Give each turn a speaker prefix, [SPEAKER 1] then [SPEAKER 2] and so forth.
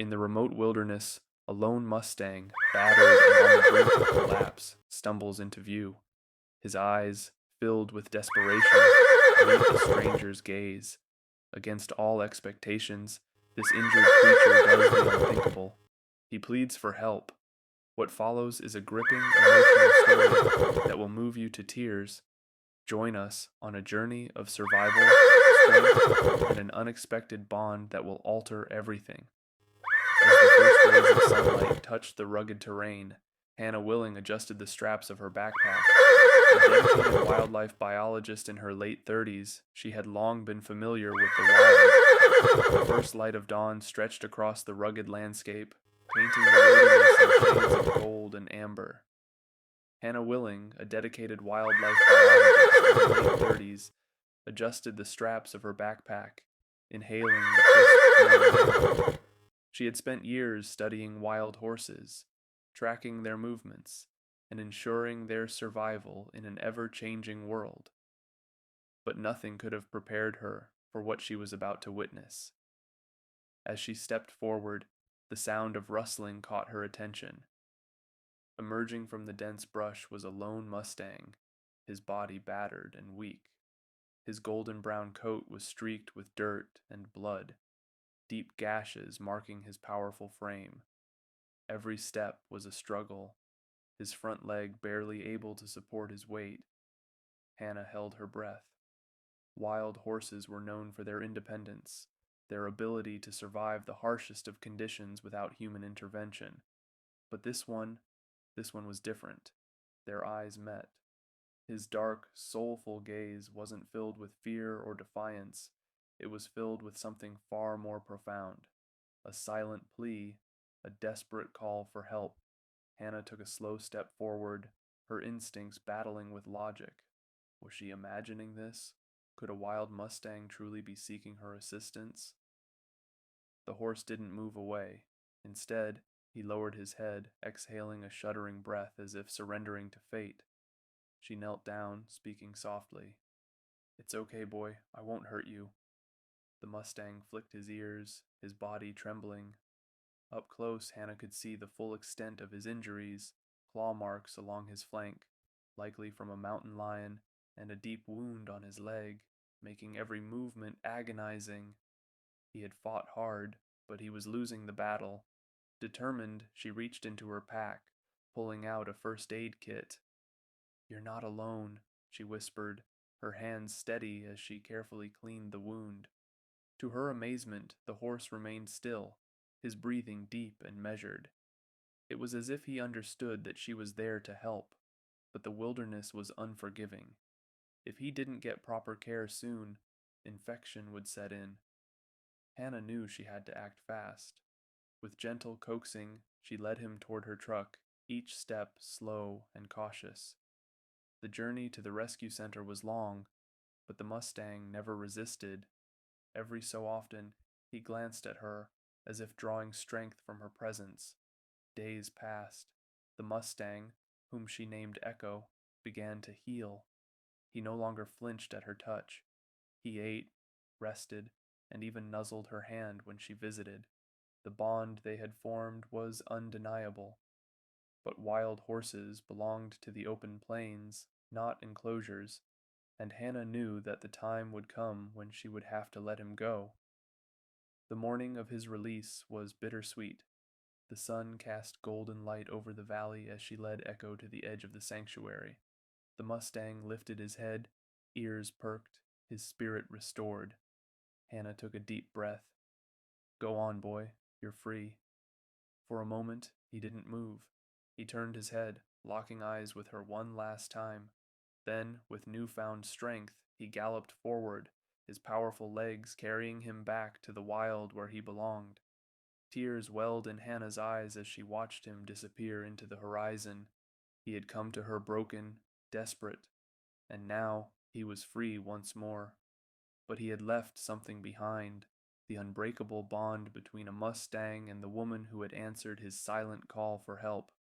[SPEAKER 1] In the remote wilderness, a lone Mustang, battered and on the brink of collapse, stumbles into view. His eyes, filled with desperation, meet the stranger's gaze. Against all expectations, this injured creature does the unthinkable. He pleads for help. What follows is a gripping, emotional story that will move you to tears. Join us on a journey of survival, strength, and an unexpected bond that will alter everything. As the first rays of sunlight touched the rugged terrain, Hannah Willing adjusted the straps of her backpack. A dedicated wildlife biologist in her late 30s, she had long been familiar with the wild. The first light of dawn stretched across the rugged landscape, painting the wilderness in shades of gold and amber. Hannah Willing, a dedicated wildlife biologist in her late 30s, adjusted the straps of her backpack, inhaling the crisp morning air. She had spent years studying wild horses, tracking their movements, and ensuring their survival in an ever-changing world. But nothing could have prepared her for what she was about to witness. As she stepped forward, the sound of rustling caught her attention. Emerging from the dense brush was a lone Mustang, his body battered and weak. His golden brown coat was streaked with dirt and blood, deep gashes marking his powerful frame. Every step was a struggle, his front leg barely able to support his weight. Hannah held her breath. Wild horses were known for their independence, their ability to survive the harshest of conditions without human intervention. But this one was different. Their eyes met. His dark, soulful gaze wasn't filled with fear or defiance. It was filled with something far more profound. A silent plea, a desperate call for help. Hannah took a slow step forward, her instincts battling with logic. Was she imagining this? Could a wild Mustang truly be seeking her assistance? The horse didn't move away. Instead, he lowered his head, exhaling a shuddering breath as if surrendering to fate. She knelt down, speaking softly. "It's okay, boy. I won't hurt you." The Mustang flicked his ears, his body trembling. Up close, Hannah could see the full extent of his injuries, claw marks along his flank, likely from a mountain lion, and a deep wound on his leg, making every movement agonizing. He had fought hard, but he was losing the battle. Determined, she reached into her pack, pulling out a first aid kit. "You're not alone," she whispered, her hands steady as she carefully cleaned the wound. To her amazement, the horse remained still, his breathing deep and measured. It was as if he understood that she was there to help, but the wilderness was unforgiving. If he didn't get proper care soon, infection would set in. Hannah knew she had to act fast. With gentle coaxing, she led him toward her truck, each step slow and cautious. The journey to the rescue center was long, but the Mustang never resisted. Every so often, he glanced at her, as if drawing strength from her presence. Days passed. The Mustang, whom she named Echo, began to heal. He no longer flinched at her touch. He ate, rested, and even nuzzled her hand when she visited. The bond they had formed was undeniable. But wild horses belonged to the open plains, not enclosures, and Hannah knew that the time would come when she would have to let him go. The morning of his release was bittersweet. The sun cast golden light over the valley as she led Echo to the edge of the sanctuary. The Mustang lifted his head, ears perked, his spirit restored. Hannah took a deep breath. "Go on, boy. You're free." For a moment, he didn't move. He turned his head, locking eyes with her one last time. Then, with newfound strength, he galloped forward, his powerful legs carrying him back to the wild where he belonged. Tears welled in Hannah's eyes as she watched him disappear into the horizon. He had come to her broken, desperate, and now he was free once more. But he had left something behind, the unbreakable bond between a Mustang and the woman who had answered his silent call for help.